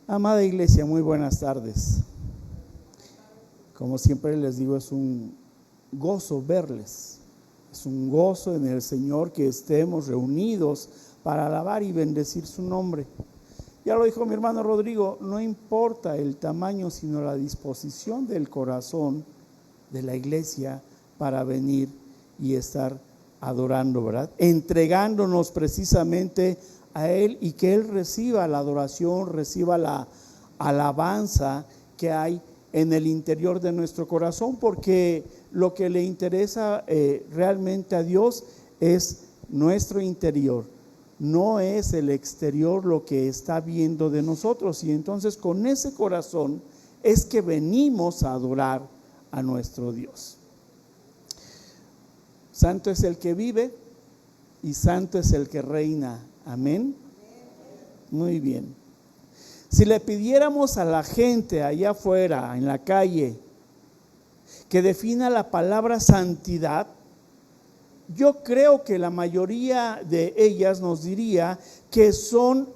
Amada iglesia, muy buenas tardes. Como siempre les digo, es un gozo verles. Es un gozo en el Señor que estemos reunidos para alabar y bendecir su nombre. Ya lo dijo mi hermano Rodrigo, no importa el tamaño, sino la disposición del corazón de la iglesia para venir y estar adorando, ¿verdad? Entregándonos precisamente a Él y que Él reciba la adoración, reciba la alabanza que hay en el interior de nuestro corazón, porque lo que le interesa realmente a Dios es nuestro interior, no es el exterior lo que está viendo de nosotros. Y entonces con ese corazón es que venimos a adorar a nuestro Dios. Santo es el que vive y santo es el que reina. Amén. Muy bien. Si le pidiéramos a la gente allá afuera, en la calle, que defina la palabra santidad, yo creo que la mayoría de ellas nos diría que son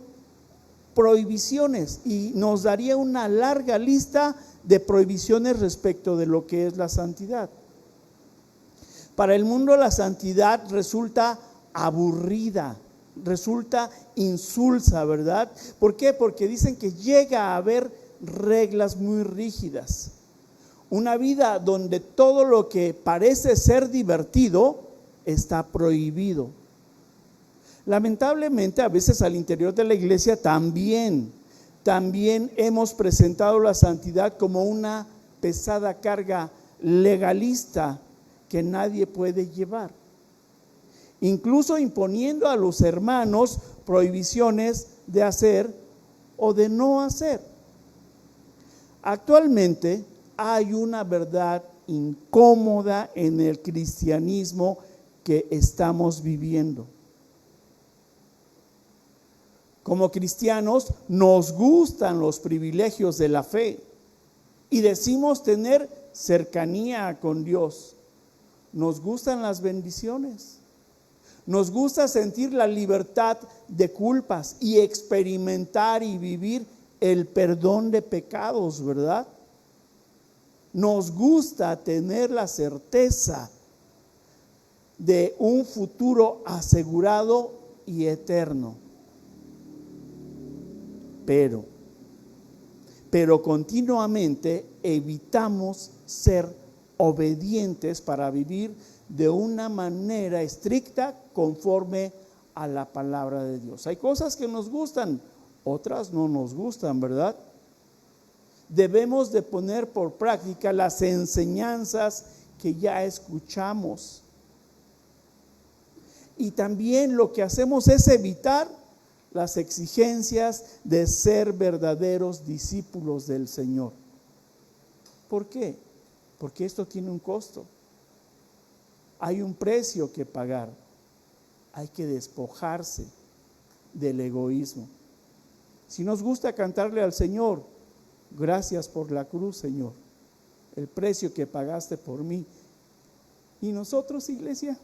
prohibiciones y nos daría una larga lista de prohibiciones respecto de lo que es la santidad. Para el mundo la santidad resulta aburrida, resulta insulsa, ¿verdad? ¿Por qué? Porque dicen que llega a haber reglas muy rígidas. Una vida donde todo lo que parece ser divertido está prohibido. Lamentablemente, a veces al interior de la iglesia también hemos presentado la santidad como una pesada carga legalista que nadie puede llevar, incluso imponiendo a los hermanos prohibiciones de hacer o de no hacer. Actualmente hay una verdad incómoda en el cristianismo que estamos viviendo. Como cristianos nos gustan los privilegios de la fe y decimos tener cercanía con Dios. Nos gustan las bendiciones. Nos gusta sentir la libertad de culpas y experimentar y vivir el perdón de pecados, ¿verdad? Nos gusta tener la certeza de un futuro asegurado y eterno. Pero continuamente evitamos ser obedientes para vivir de una manera estricta conforme a la palabra de Dios. Hay cosas que nos gustan, otras no nos gustan, ¿verdad? Debemos de poner por práctica las enseñanzas que ya escuchamos. Y también lo que hacemos es evitar las exigencias de ser verdaderos discípulos del Señor. ¿Por qué? Porque esto tiene un costo. Hay un precio que pagar. Hay que despojarse del egoísmo. Si nos gusta cantarle al Señor, gracias por la cruz, Señor, el precio que pagaste por mí. ¿Y nosotros, iglesia?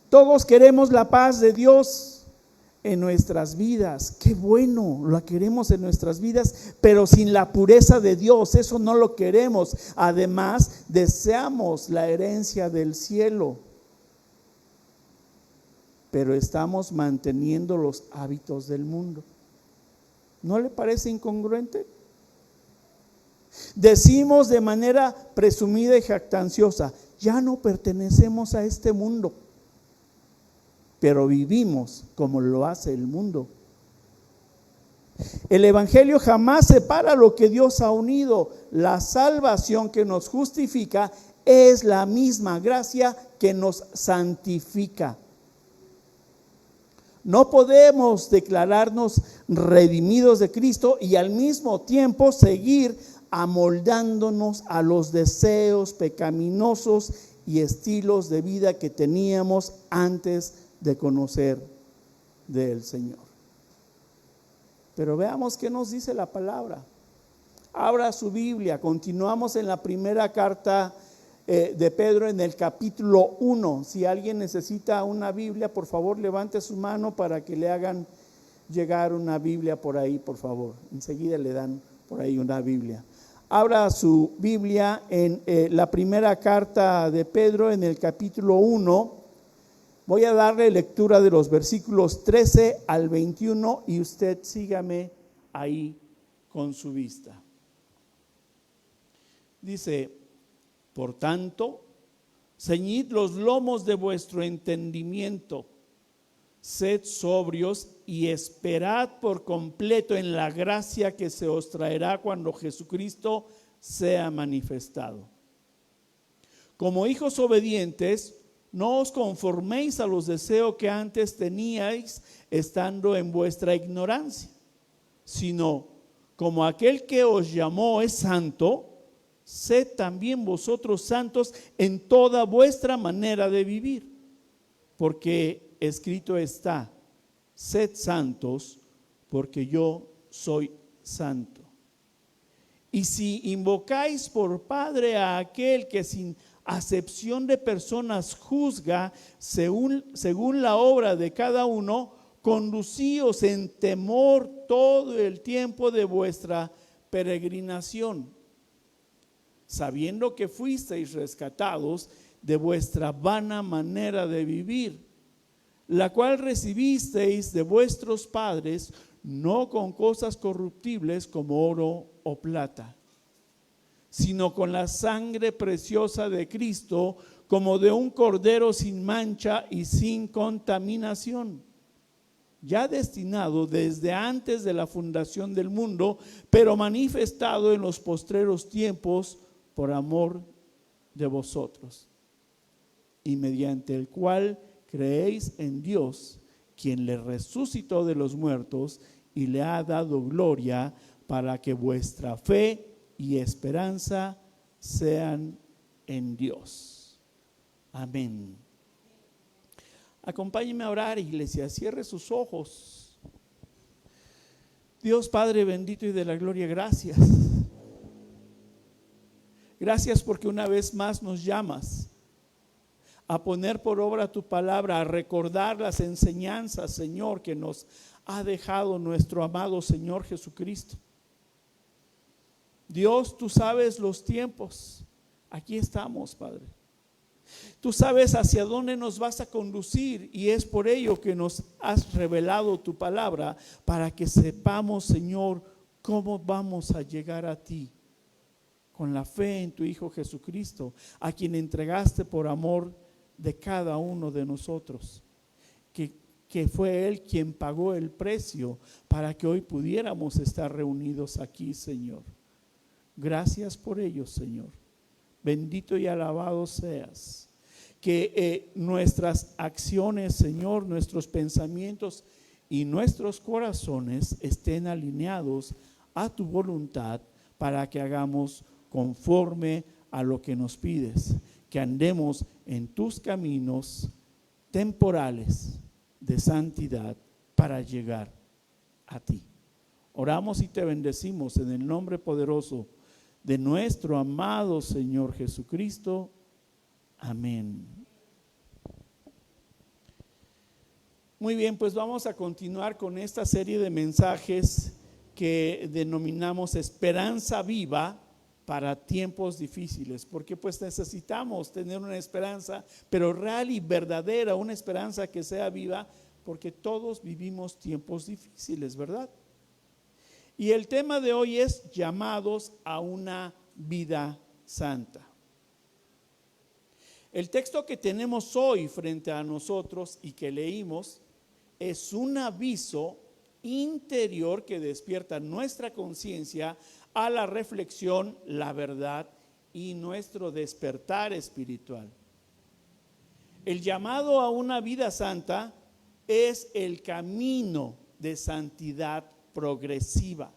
Todos queremos la paz de Dios en nuestras vidas. Qué bueno, la queremos en nuestras vidas, pero sin la pureza de Dios, eso no lo queremos. Además, deseamos la herencia del cielo, pero estamos manteniendo los hábitos del mundo. ¿No le parece incongruente? Decimos de manera presumida y jactanciosa, ya no pertenecemos a este mundo, pero vivimos como lo hace el mundo. El evangelio jamás separa lo que Dios ha unido. La salvación que nos justifica es la misma gracia que nos santifica. No podemos declararnos redimidos de Cristo y al mismo tiempo seguir amoldándonos a los deseos pecaminosos y estilos de vida que teníamos antes de conocer del Señor. Pero veamos qué nos dice la palabra. Abra su Biblia, continuamos en la primera carta de Pedro en el capítulo 1. Si alguien necesita una Biblia, por favor levante su mano para que le hagan llegar una Biblia por ahí, por favor? Enseguida le dan por ahí una Biblia. Abra su Biblia en la primera carta de Pedro, en el capítulo 1. Voy a darle lectura de los versículos 13 al 21 y usted sígame ahí con su vista. Dice: por tanto, ceñid los lomos de vuestro entendimiento, sed sobrios y esperad por completo en la gracia que se os traerá cuando Jesucristo sea manifestado. Como hijos obedientes, no os conforméis a los deseos que antes teníais estando en vuestra ignorancia, sino como aquel que os llamó es santo, sed también vosotros santos en toda vuestra manera de vivir, porque escrito está: sed santos, porque yo soy santo. Y si invocáis por Padre a aquel que sin acepción de personas juzga según la obra de cada uno, conducíos en temor todo el tiempo de vuestra peregrinación, sabiendo que fuisteis rescatados de vuestra vana manera de vivir, la cual recibisteis de vuestros padres, no con cosas corruptibles como oro o plata, sino con la sangre preciosa de Cristo, como de un cordero sin mancha y sin contaminación, ya destinado desde antes de la fundación del mundo, pero manifestado en los postreros tiempos por amor de vosotros, y mediante el cual creéis en Dios, quien le resucitó de los muertos y le ha dado gloria, para que vuestra fe y esperanza sean en Dios. Amén. Acompáñenme a orar, iglesia. Cierre sus ojos. Dios Padre bendito y de la gloria, gracias. Gracias porque una vez más nos llamas a poner por obra tu palabra, a recordar las enseñanzas, Señor, que nos ha dejado nuestro amado Señor Jesucristo. Dios, tú sabes los tiempos. Aquí estamos, Padre. Tú sabes hacia dónde nos vas a conducir, y es por ello que nos has revelado tu palabra, para que sepamos, Señor, cómo vamos a llegar a ti con la fe en tu Hijo Jesucristo, a quien entregaste por amor de cada uno de nosotros, que fue Él quien pagó el precio para que hoy pudiéramos estar reunidos aquí, Señor. Gracias por ello, Señor. Bendito y alabado seas. Que nuestras acciones, Señor, nuestros pensamientos y nuestros corazones estén alineados a tu voluntad, para que hagamos conforme a lo que nos pides, que andemos en tus caminos temporales de santidad para llegar a ti. Oramos y te bendecimos en el nombre poderoso de nuestro amado Señor Jesucristo. Amén. Muy bien, pues vamos a continuar con esta serie de mensajes que denominamos Esperanza Viva para tiempos difíciles, porque pues necesitamos tener una esperanza, pero real y verdadera, una esperanza que sea viva, porque todos vivimos tiempos difíciles, ¿verdad? Y el tema de hoy es llamados a una vida santa. El texto que tenemos hoy frente a nosotros y que leímos es un aviso interior que despierta nuestra conciencia a la reflexión, la verdad y nuestro despertar espiritual. El llamado a una vida santa es el camino de santidad progresiva.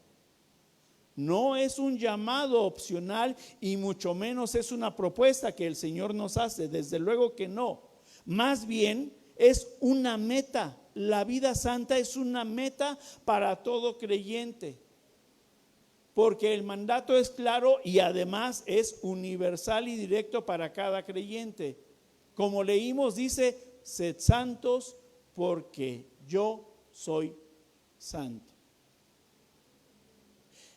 No es un llamado opcional y mucho menos es una propuesta que el Señor nos hace, desde luego que no. Más bien es una meta. La vida santa es una meta para todo creyente, porque el mandato es claro y además es universal y directo para cada creyente. Como leímos, dice: sed santos porque yo soy Santo.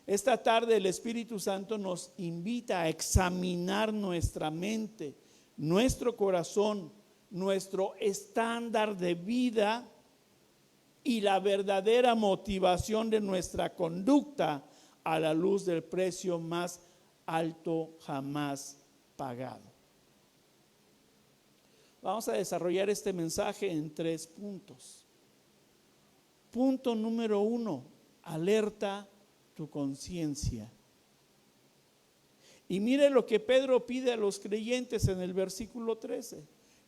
Esta tarde el Espíritu Santo nos invita a examinar nuestra mente, nuestro corazón, nuestro estándar de vida y la verdadera motivación de nuestra conducta a la luz del precio más alto jamás pagado. Vamos a desarrollar este mensaje en 3 puntos. Punto número 1, alerta tu conciencia. Y mire lo que Pedro pide a los creyentes en el versículo 13.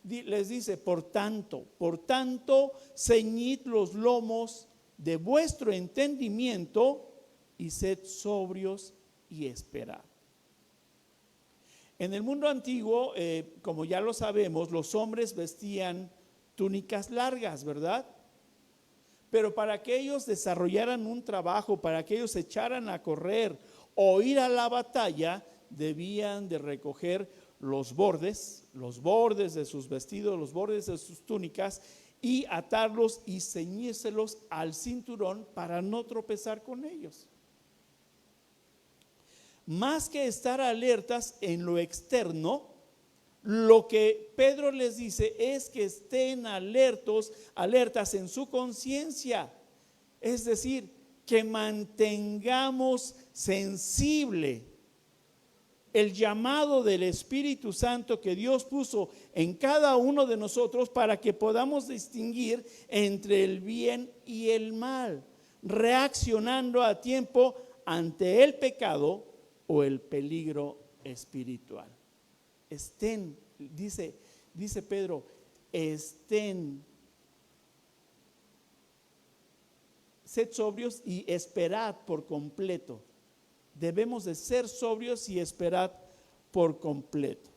Les dice, por tanto, ceñid los lomos de vuestro entendimiento y sed sobrios y esperad. En el mundo antiguo, como ya lo sabemos, los hombres vestían túnicas largas, ¿verdad? Pero para que ellos desarrollaran un trabajo, para que ellos se echaran a correr o ir a la batalla, debían de recoger los bordes de sus vestidos, los bordes de sus túnicas y atarlos y ceñírselos al cinturón para no tropezar con ellos. Más que estar alertas en lo externo, lo que Pedro les dice es que estén alertas en su conciencia, es decir, que mantengamos sensible el llamado del Espíritu Santo que Dios puso en cada uno de nosotros para que podamos distinguir entre el bien y el mal, reaccionando a tiempo ante el pecado o el peligro espiritual. Estén, dice Pedro, estén, sed sobrios y esperad por completo. Debemos de ser sobrios y esperad por completo.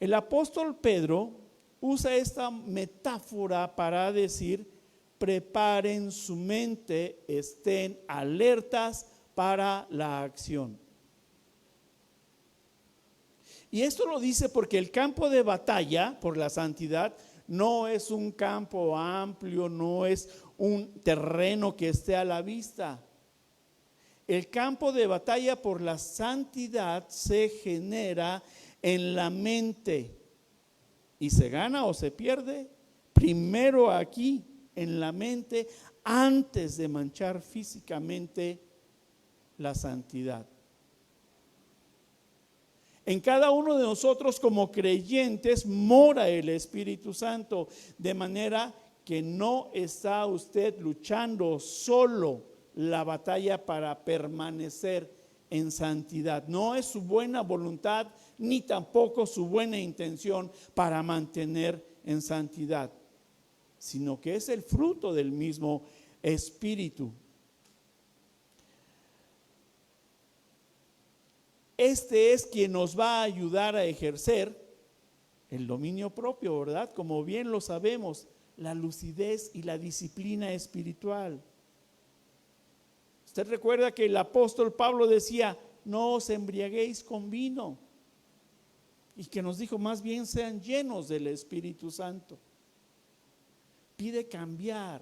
El apóstol Pedro usa esta metáfora para decir, preparen su mente, estén alertas para la acción. Y esto lo dice porque el campo de batalla por la santidad no es un campo amplio, no es un terreno que esté a la vista. El campo de batalla por la santidad se genera en la mente y se gana o se pierde primero aquí en la mente antes de manchar físicamente la santidad. En cada uno de nosotros como creyentes mora el Espíritu Santo, de manera que no está usted luchando solo la batalla para permanecer en santidad. No es su buena voluntad ni tampoco su buena intención para mantener en santidad, sino que es el fruto del mismo Espíritu. Este es quien nos va a ayudar a ejercer el dominio propio, ¿verdad? Como bien lo sabemos, la lucidez y la disciplina espiritual. Usted recuerda que el apóstol Pablo decía, no os embriaguéis con vino, y que nos dijo más bien sean llenos del Espíritu Santo. Pide cambiar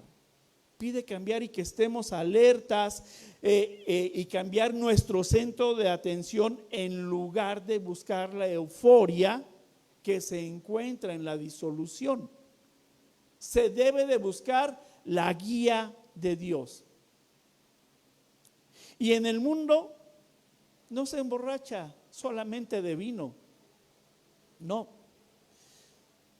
y que estemos alertas y cambiar nuestro centro de atención en lugar de buscar la euforia que se encuentra en la disolución. Se debe de buscar la guía de Dios. Y en el mundo no se emborracha solamente de vino, no.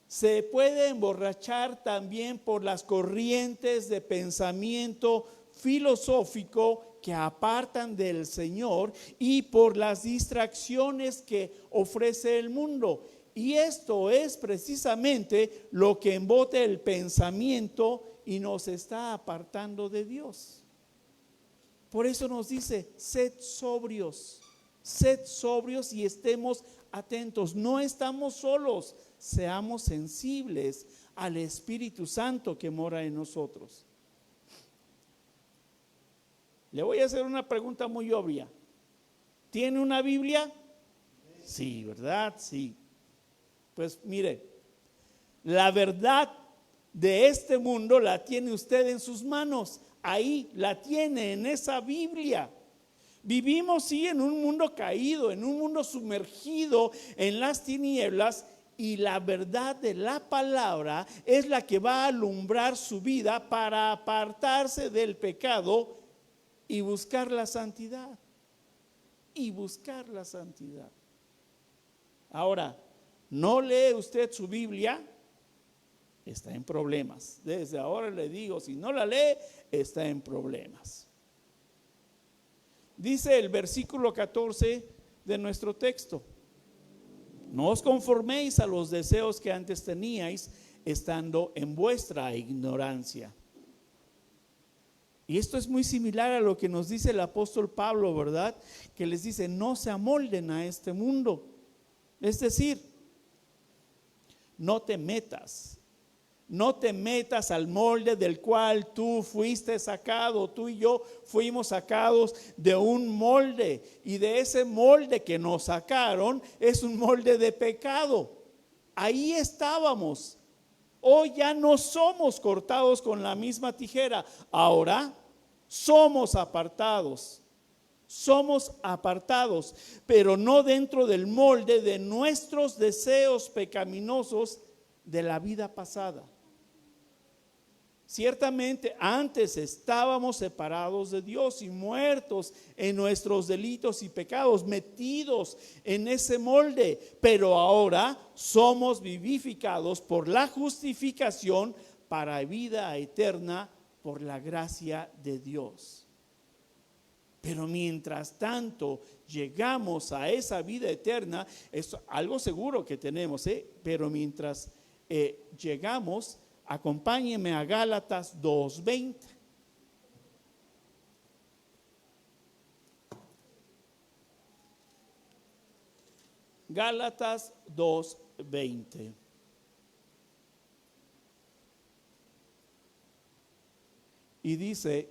Se puede emborrachar también por las corrientes de pensamiento filosófico que apartan del Señor y por las distracciones que ofrece el mundo. Y esto es precisamente lo que embota el pensamiento y nos está apartando de Dios. Por eso nos dice, sed sobrios y estemos atentos. No estamos solos. Seamos sensibles al Espíritu Santo que mora en nosotros. Le voy a hacer una pregunta muy obvia. ¿Tiene una Biblia? Sí, ¿verdad? Sí. Pues mire, la verdad de este mundo la tiene usted en sus manos. ahí la tiene en esa Biblia. Vivimos sí en un mundo caído, en un mundo sumergido en las tinieblas, y la verdad de la palabra es la que va a alumbrar su vida para apartarse del pecado y buscar la santidad. Y buscar la santidad. Ahora, ¿no lee usted su Biblia? Está en problemas. Desde ahora le digo, si no la lee, está en problemas. Dice el versículo 14 de nuestro texto: no os conforméis a los deseos que antes teníais, estando en vuestra ignorancia. Y esto es muy similar a lo que nos dice el apóstol Pablo, ¿verdad? Que les dice, no se amolden a este mundo. Es decir, no te metas al molde del cual tú fuiste sacado. Tú y yo fuimos sacados de un molde, y de ese molde que nos sacaron es un molde de pecado. Ahí estábamos. Hoy ya no somos cortados con la misma tijera. Ahora somos apartados, pero no dentro del molde de nuestros deseos pecaminosos de la vida pasada. Ciertamente antes estábamos separados de Dios y muertos en nuestros delitos y pecados, metidos en ese molde, pero ahora somos vivificados por la justificación para vida eterna por la gracia de Dios. Pero mientras tanto llegamos a esa vida eterna, es algo seguro que tenemos, pero mientras llegamos, acompáñenme a Gálatas 2:20. Gálatas 2:20. Y dice: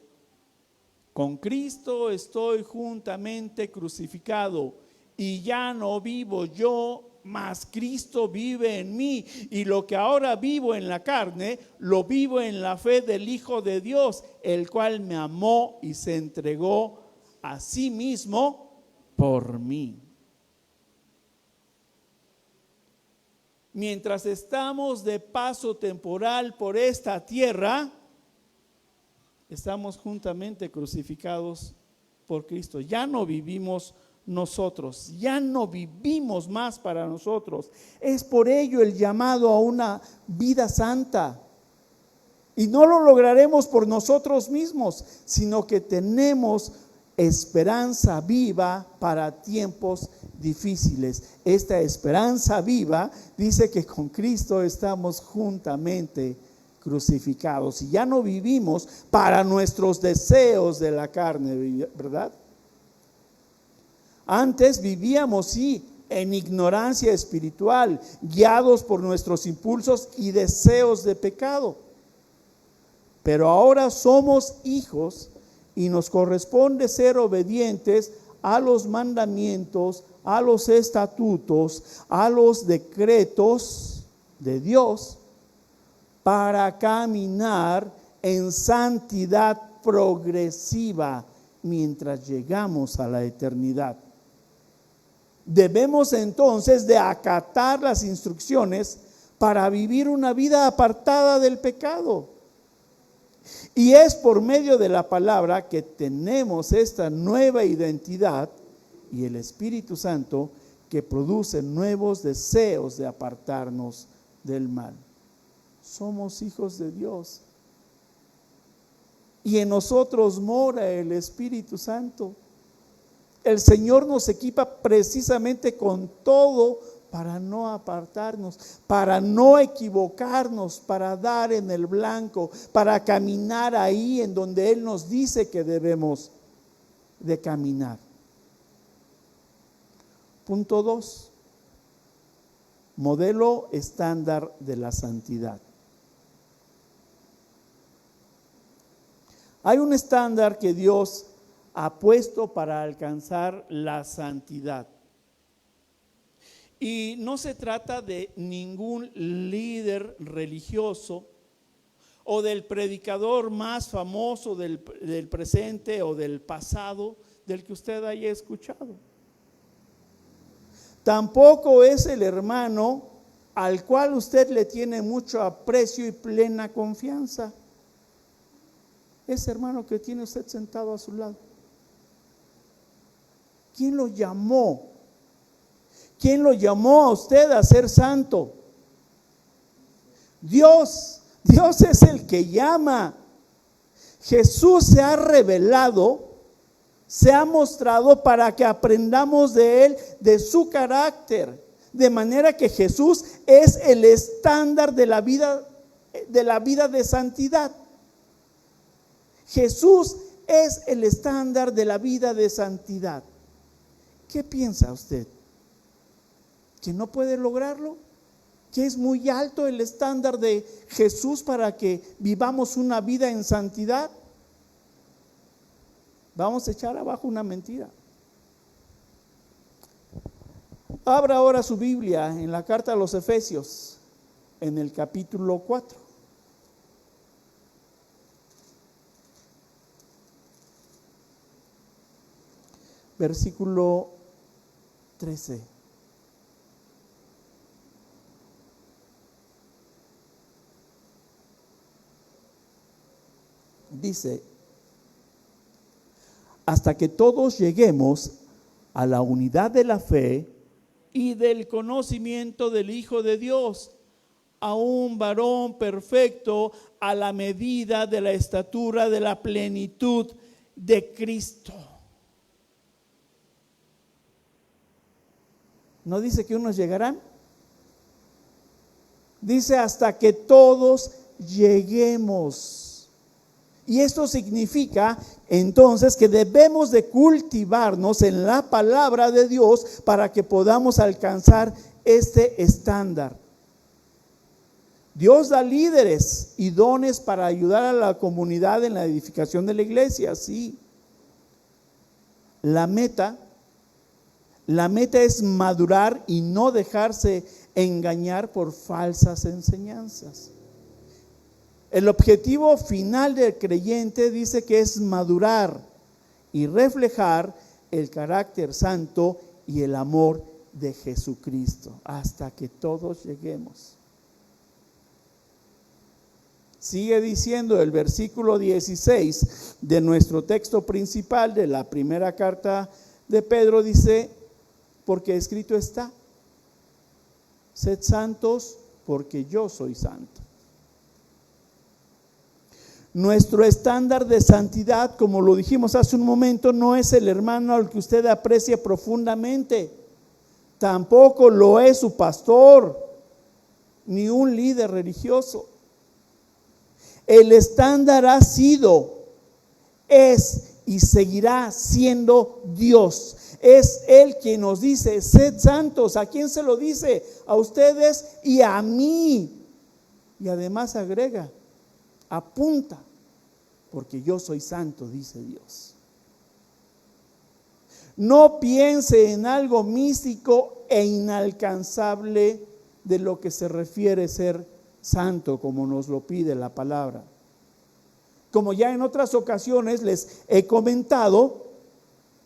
con Cristo estoy juntamente crucificado, y ya no vivo yo, mas Cristo vive en mí, y lo que ahora vivo en la carne, lo vivo en la fe del Hijo de Dios, el cual me amó y se entregó a sí mismo por mí. Mientras estamos de paso temporal por esta tierra, estamos juntamente crucificados por Cristo. Ya no vivimos nosotros, ya no vivimos más para nosotros. Es por ello el llamado a una vida santa. Y no lo lograremos por nosotros mismos, sino que tenemos esperanza viva para tiempos difíciles. Esta esperanza viva dice que con Cristo estamos juntamente crucificados, y ya no vivimos para nuestros deseos de la carne, ¿verdad? Antes vivíamos, sí, en ignorancia espiritual, guiados por nuestros impulsos y deseos de pecado. Pero ahora somos hijos y nos corresponde ser obedientes a los mandamientos, a los estatutos, a los decretos de Dios, para caminar en santidad progresiva mientras llegamos a la eternidad. Debemos entonces de acatar las instrucciones para vivir una vida apartada del pecado. Y es por medio de la palabra que tenemos esta nueva identidad, y el Espíritu Santo que produce nuevos deseos de apartarnos del mal. Somos hijos de Dios, y en nosotros mora el Espíritu Santo. El Señor nos equipa precisamente con todo para no apartarnos, para no equivocarnos, para dar en el blanco, para caminar ahí en donde Él nos dice que debemos de caminar. Punto 2. Modelo estándar de la santidad. Hay un estándar que Dios ha puesto para alcanzar la santidad. Y no se trata de ningún líder religioso o del predicador más famoso del presente o del pasado del que usted haya escuchado. Tampoco es el hermano al cual usted le tiene mucho aprecio y plena confianza. Ese hermano que tiene usted sentado a su lado. ¿Quién lo llamó? ¿Quién lo llamó a usted a ser santo? Dios. Dios es el que llama. Jesús se ha revelado, se ha mostrado para que aprendamos de Él, de su carácter. De manera que Jesús es el estándar de la vida de santidad. Jesús es el estándar de la vida de santidad. ¿Qué piensa usted? ¿Que no puede lograrlo? ¿Que es muy alto el estándar de Jesús para que vivamos una vida en santidad? Vamos a echar abajo una mentira. Abra ahora su Biblia en la carta a los Efesios, en el capítulo 4. Versículo 13. Dice: hasta que todos lleguemos a la unidad de la fe y del conocimiento del Hijo de Dios, a un varón perfecto, a la medida de la estatura de la plenitud de Cristo. ¿No dice que unos llegarán? Dice hasta que todos lleguemos. Y esto significa entonces que debemos de cultivarnos en la palabra de Dios para que podamos alcanzar este estándar. Dios da líderes y dones para ayudar a la comunidad en la edificación de la iglesia, sí. La meta es madurar y no dejarse engañar por falsas enseñanzas. El objetivo final del creyente dice que es madurar y reflejar el carácter santo y el amor de Jesucristo hasta que todos lleguemos. Sigue diciendo el versículo 16 de nuestro texto principal de la primera carta de Pedro, dice: porque escrito está, sed santos porque yo soy santo. Nuestro estándar de santidad, como lo dijimos hace un momento, no es el hermano al que usted aprecia profundamente. Tampoco lo es su pastor, ni un líder religioso. El estándar ha sido, es y seguirá siendo Dios. Es Él quien nos dice: sed santos. ¿A quién se lo dice? A ustedes y a mí. Y además agrega: apunta, porque yo soy santo, dice Dios. No piense en algo místico e inalcanzable de lo que se refiere ser santo, como nos lo pide la palabra. Como ya en otras ocasiones les he comentado,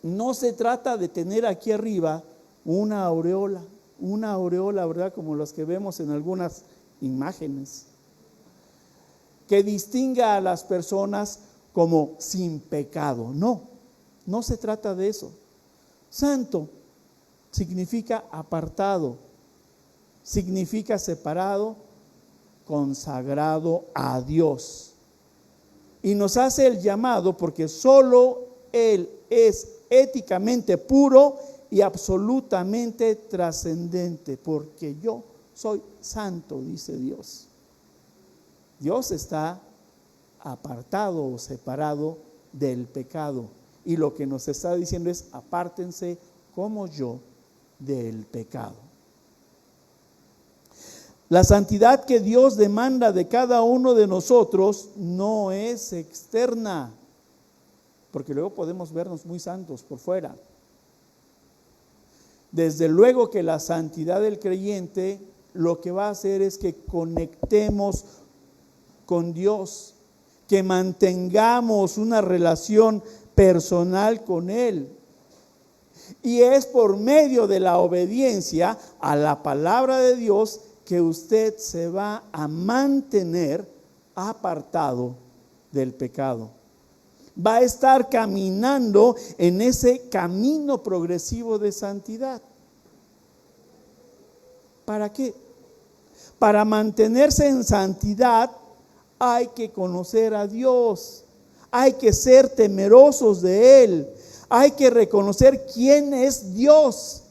no se trata de tener aquí arriba una aureola, ¿verdad? Como las que vemos en algunas imágenes, que distinga a las personas como sin pecado. No se trata de eso. Santo significa apartado, significa separado, consagrado a Dios. Y nos hace el llamado porque solo Él es éticamente puro y absolutamente trascendente, porque yo soy santo, dice Dios. Dios está apartado o separado del pecado, y lo que nos está diciendo es: apártense como yo del pecado. La santidad que Dios demanda de cada uno de nosotros no es externa, porque luego podemos vernos muy santos por fuera. Desde luego que la santidad del creyente lo que va a hacer es que conectemos con Dios, que mantengamos una relación personal con Él. Y es por medio de la obediencia a la palabra de Dios que usted se va a mantener apartado del pecado. Va a estar caminando en ese camino progresivo de santidad. ¿Para qué? Para mantenerse en santidad hay que conocer a Dios, hay que ser temerosos de Él, hay que reconocer quién es Dios.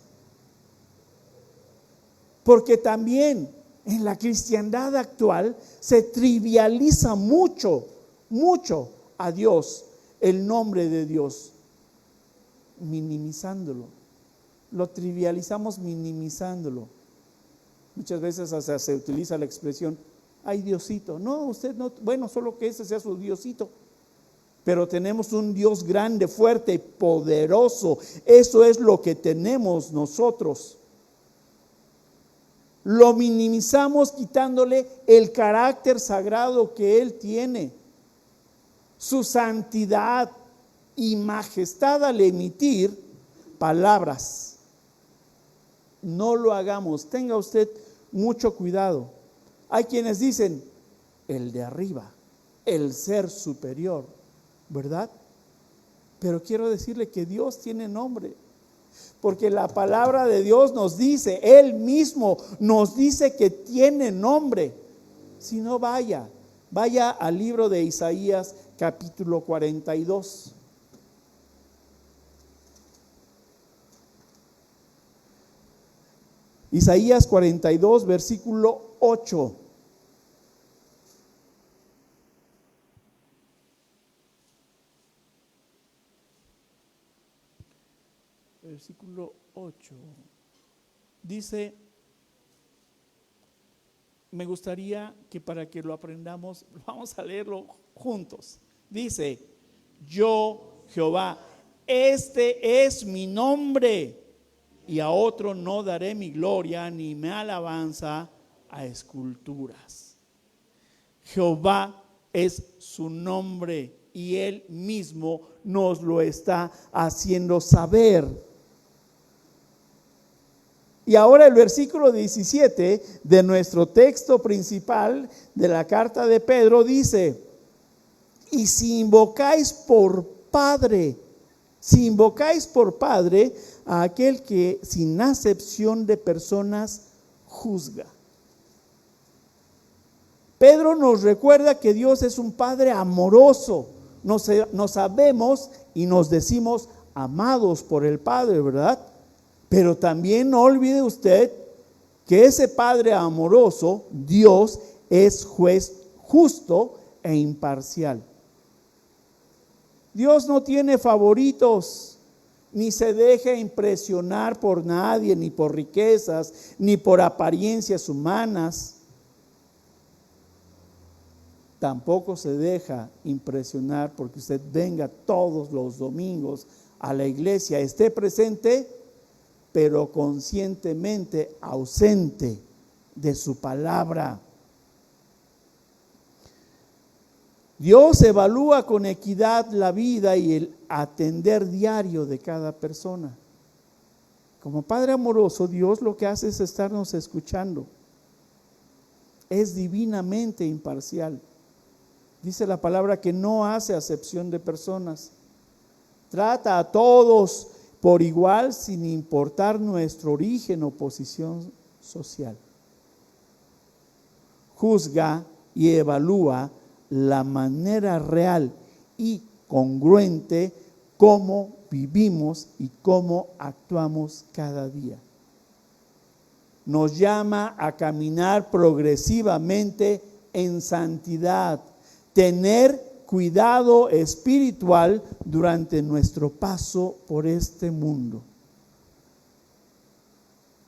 Porque también en la cristiandad actual se trivializa mucho a Dios, el nombre de Dios, minimizándolo. Lo trivializamos minimizándolo. Muchas veces hasta se utiliza la expresión, ay Diosito. No, usted no, bueno, solo que ese sea su Diosito. Pero tenemos un Dios grande, fuerte, poderoso. Eso es lo que tenemos nosotros. Lo minimizamos quitándole el carácter sagrado que Él tiene, su santidad y majestad al emitir palabras. No lo hagamos, tenga usted mucho cuidado. Hay quienes dicen, el de arriba, el ser superior, ¿verdad? Pero quiero decirle que Dios tiene nombre, porque la palabra de Dios nos dice, Él mismo nos dice que tiene nombre. Si no, vaya al libro de Isaías capítulo 42. Isaías 42, versículo 8. Versículo 8. Dice, me gustaría que para que lo aprendamos, vamos a leerlo juntos. Dice, yo Jehová, este es mi nombre, y a otro no daré mi gloria ni mi alabanza a esculturas. Jehová es su nombre y Él mismo nos lo está haciendo saber. Y ahora el versículo 17 de nuestro texto principal de la carta de Pedro dice, y si invocáis por Padre a aquel que sin acepción de personas juzga. Pedro nos recuerda que Dios es un Padre amoroso. Nos sabemos y nos decimos amados por el Padre, ¿verdad? Pero también no olvide usted que ese Padre amoroso, Dios, es juez justo e imparcial. Dios no tiene favoritos, ni se deja impresionar por nadie, ni por riquezas, ni por apariencias humanas. Tampoco se deja impresionar porque usted venga todos los domingos a la iglesia, esté presente, pero conscientemente ausente de su palabra. Dios evalúa con equidad la vida y el atender diario de cada persona. Como Padre amoroso, Dios lo que hace es estarnos escuchando. Es divinamente imparcial. Dice la palabra que no hace acepción de personas. Trata a todos por igual sin importar nuestro origen o posición social. Juzga y evalúa la manera real y congruente cómo vivimos y cómo actuamos cada día. Nos llama a caminar progresivamente en santidad, tener cuidado espiritual durante nuestro paso por este mundo.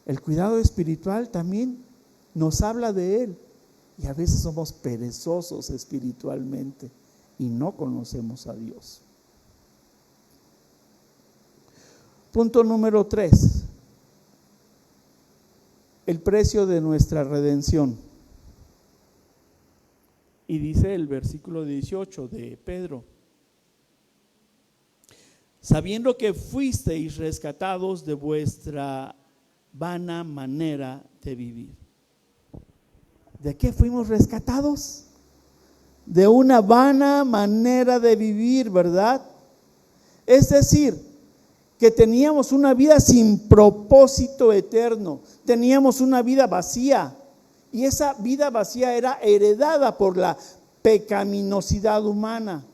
El cuidado espiritual también nos habla de Él. Y a veces somos perezosos espiritualmente y no conocemos a Dios. Punto número 3. El precio de nuestra redención. Y dice el versículo 18 de Pedro: sabiendo que fuisteis rescatados de vuestra vana manera de vivir. ¿De qué fuimos rescatados? De una vana manera de vivir, ¿verdad? Es decir, que teníamos una vida sin propósito eterno, teníamos una vida vacía, y esa vida vacía era heredada por la pecaminosidad humana.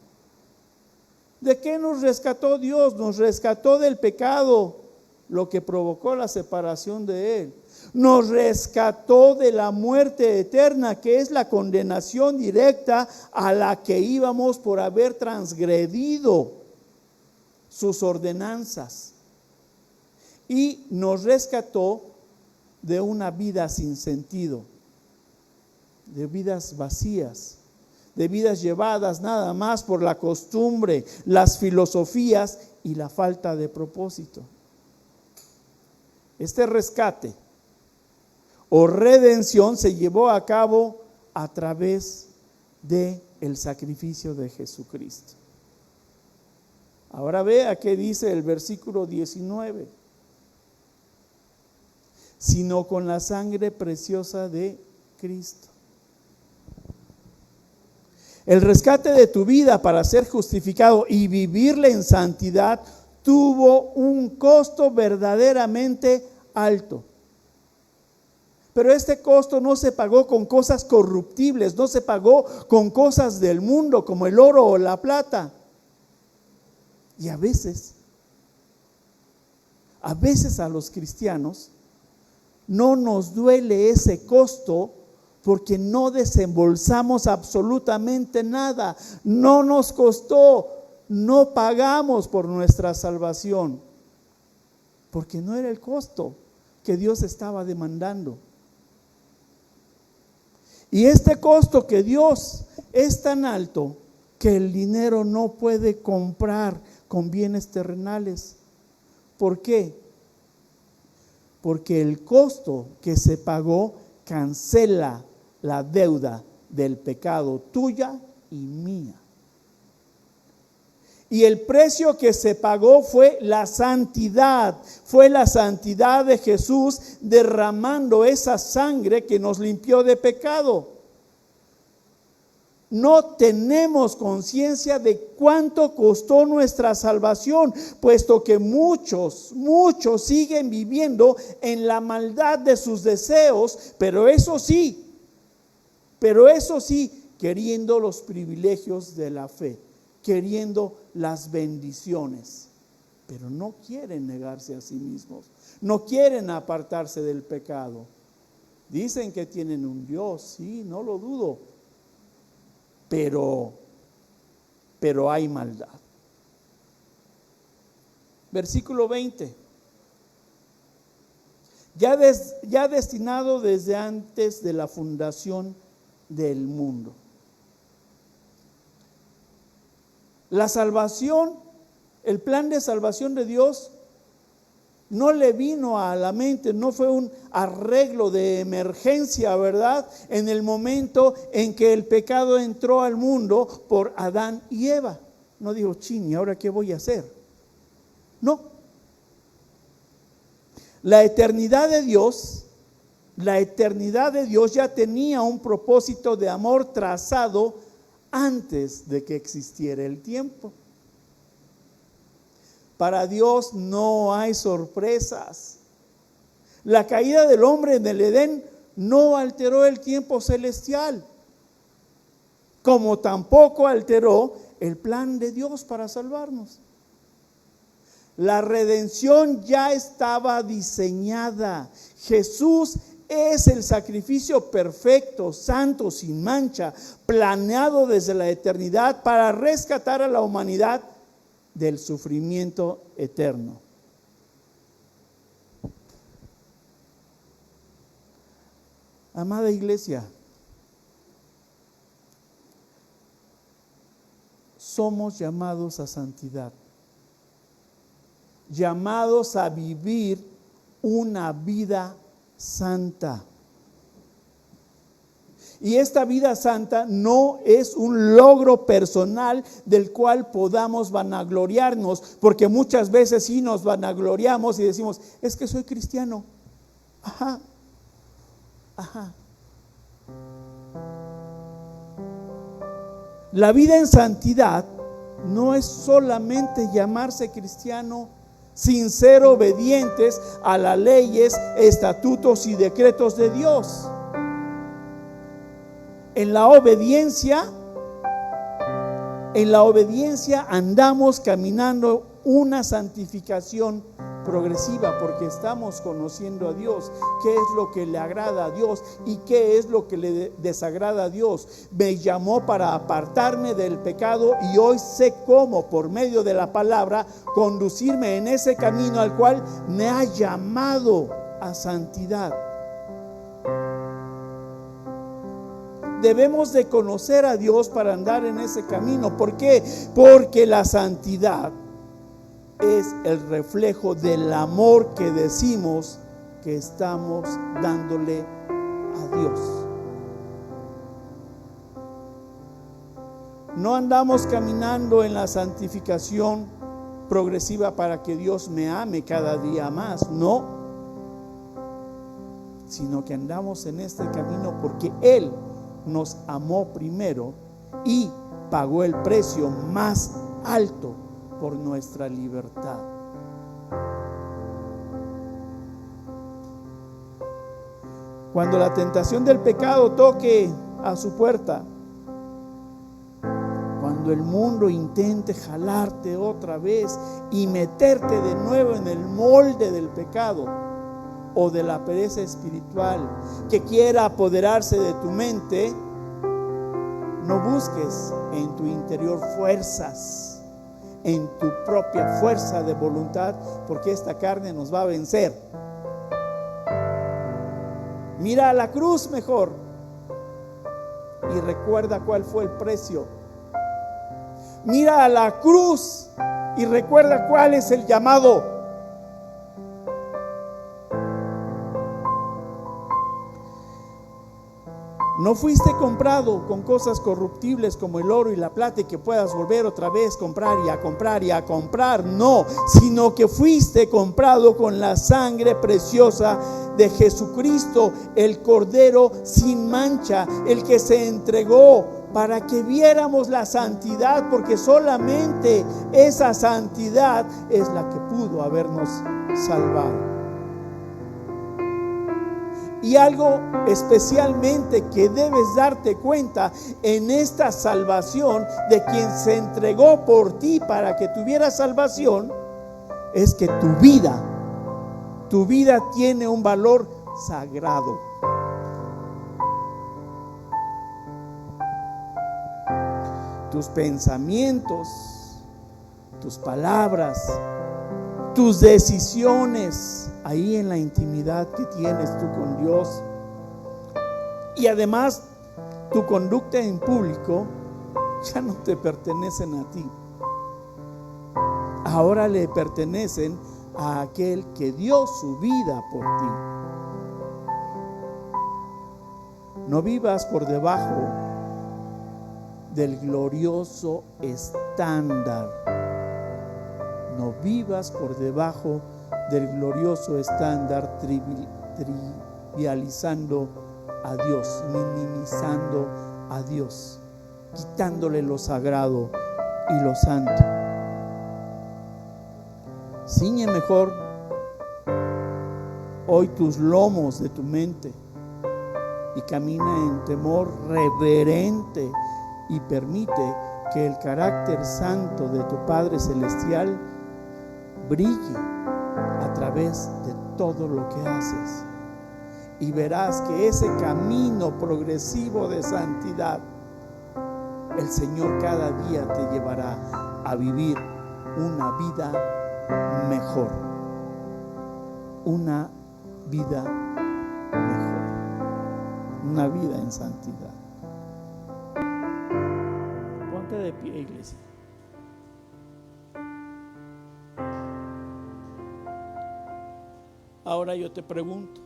¿De qué nos rescató Dios? Nos rescató del pecado, lo que provocó la separación de Él. Nos rescató de la muerte eterna, que es la condenación directa a la que íbamos por haber transgredido sus ordenanzas. Y nos rescató de una vida sin sentido, de vidas vacías, de vidas llevadas nada más por la costumbre, las filosofías y la falta de propósito. Este rescate o redención se llevó a cabo a través del sacrificio de Jesucristo. Ahora vea qué dice el versículo 19: sino con la sangre preciosa de Cristo. El rescate de tu vida para ser justificado y vivirle en santidad tuvo un costo verdaderamente alto. Pero este costo no se pagó con cosas corruptibles, no se pagó con cosas del mundo como el oro o la plata. Y a veces a los cristianos no nos duele ese costo porque no desembolsamos absolutamente nada. No nos costó, no pagamos por nuestra salvación, porque no era el costo que Dios estaba demandando. Y este costo que Dios es tan alto que el dinero no puede comprar con bienes terrenales. ¿Por qué? Porque el costo que se pagó cancela la deuda del pecado tuya y mía. Y el precio que se pagó fue la santidad de Jesús derramando esa sangre que nos limpió de pecado. No tenemos conciencia de cuánto costó nuestra salvación, puesto que muchos siguen viviendo en la maldad de sus deseos, pero eso sí, queriendo los privilegios de la fe, queriendo las bendiciones, pero no quieren negarse a sí mismos, no quieren apartarse del pecado. Dicen que tienen un Dios, sí, no lo dudo, pero hay maldad. Versículo 20. Ya destinado desde antes de la fundación del mundo. La salvación, el plan de salvación de Dios no le vino a la mente, no fue un arreglo de emergencia, ¿verdad? En el momento en que el pecado entró al mundo por Adán y Eva. No dijo, ¿y ahora qué voy a hacer? No. La eternidad de Dios ya tenía un propósito de amor trazado antes de que existiera el tiempo. Para Dios no hay sorpresas. La caída del hombre en el Edén no alteró el tiempo celestial, como tampoco alteró el plan de Dios para salvarnos. La redención ya estaba diseñada. Jesús es el sacrificio perfecto, santo, sin mancha, planeado desde la eternidad para rescatar a la humanidad del sufrimiento eterno. Amada iglesia, somos llamados a santidad, llamados a vivir una vida santa. Y esta vida santa no es un logro personal del cual podamos vanagloriarnos, porque muchas veces sí nos vanagloriamos y decimos, es que soy cristiano. Ajá. La vida en santidad no es solamente llamarse cristiano sin ser obedientes a las leyes, estatutos y decretos de Dios. En la obediencia andamos caminando una santificación progresiva, porque estamos conociendo a Dios, qué es lo que le agrada a Dios y qué es lo que le desagrada a Dios. Me llamó para apartarme del pecado y hoy sé cómo, por medio de la palabra, conducirme en ese camino al cual me ha llamado a santidad. Debemos de conocer a Dios para andar en ese camino. ¿Por qué? Porque la santidad es el reflejo del amor que decimos que estamos dándole a Dios. No andamos caminando en la santificación progresiva para que Dios me ame cada día más, no, sino que andamos en este camino porque Él nos amó primero y pagó el precio más alto por nuestra libertad. Cuando la tentación del pecado toque a su puerta, cuando el mundo intente jalarte otra vez y meterte de nuevo en el molde del pecado o de la pereza espiritual que quiera apoderarse de tu mente, no busques en tu interior fuerzas, en tu propia fuerza de voluntad, porque esta carne nos va a vencer. Mira a la cruz mejor y recuerda cuál fue el precio. Mira a la cruz y recuerda cuál es el llamado. No fuiste comprado con cosas corruptibles como el oro y la plata y que puedas volver otra vez comprar y a comprar y a comprar, no, sino que fuiste comprado con la sangre preciosa de Jesucristo, el Cordero sin mancha, el que se entregó para que viéramos la santidad, porque solamente esa santidad es la que pudo habernos salvado. Y algo especialmente que debes darte cuenta en esta salvación de quien se entregó por ti para que tuvieras salvación, es que tu vida tiene un valor sagrado. Tus pensamientos, tus palabras, tus decisiones, ahí en la intimidad que tienes tú con Dios, y además tu conducta en público ya no te pertenecen a ti, ahora le pertenecen a aquel que dio su vida por ti. No vivas por debajo del glorioso estándar. No vivas por debajo del glorioso estándar, trivializando a Dios, minimizando a Dios, quitándole lo sagrado y lo santo. Ciñe mejor hoy tus lomos de tu mente y camina en temor reverente y permite que el carácter santo de tu Padre Celestial brille a través de todo lo que haces, y verás que ese camino progresivo de santidad el Señor cada día te llevará a vivir una vida mejor, una vida mejor, una vida en santidad. Ponte de pie, iglesia. Ahora yo te pregunto,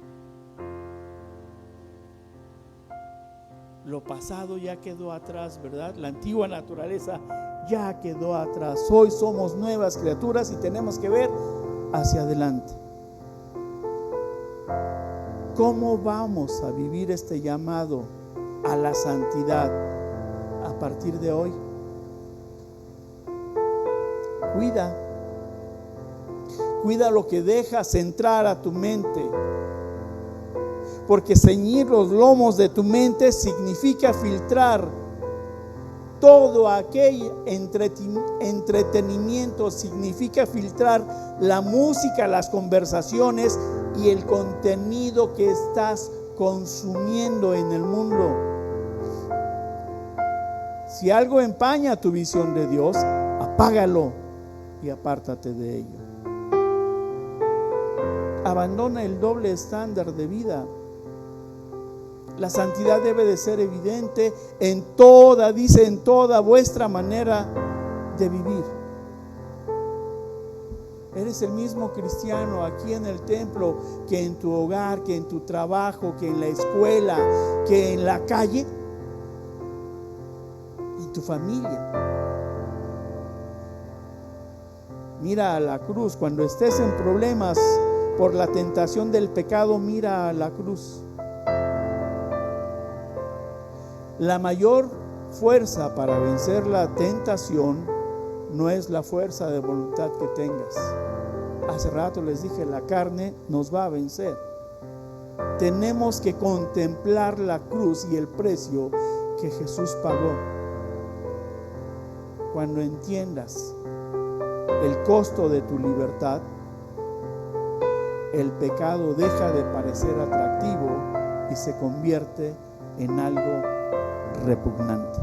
Lo pasado ya quedó atrás, ¿verdad? La antigua naturaleza ya quedó atrás. Hoy somos nuevas criaturas y tenemos que ver hacia adelante. ¿Cómo vamos a vivir este llamado a la santidad a partir de hoy? Cuida lo que dejas entrar a tu mente, porque ceñir los lomos de tu mente significa filtrar todo aquel entretenimiento, significa filtrar la música, las conversaciones y el contenido que estás consumiendo en el mundo. Si algo empaña tu visión de Dios, apágalo y apártate de ello. Abandona el doble estándar de vida. La santidad debe de ser evidente en toda vuestra manera de vivir. Eres el mismo cristiano aquí en el templo que en tu hogar, que en tu trabajo, que en la escuela, que en la calle, en tu familia. Mira a la cruz. Cuando estés en problemas por la tentación del pecado, mira a la cruz. La mayor fuerza para vencer la tentación no es la fuerza de voluntad que tengas. Hace rato les dije, la carne nos va a vencer. Tenemos que contemplar la cruz y el precio que Jesús pagó. Cuando entiendas el costo de tu libertad, el pecado deja de parecer atractivo y se convierte en algo repugnante.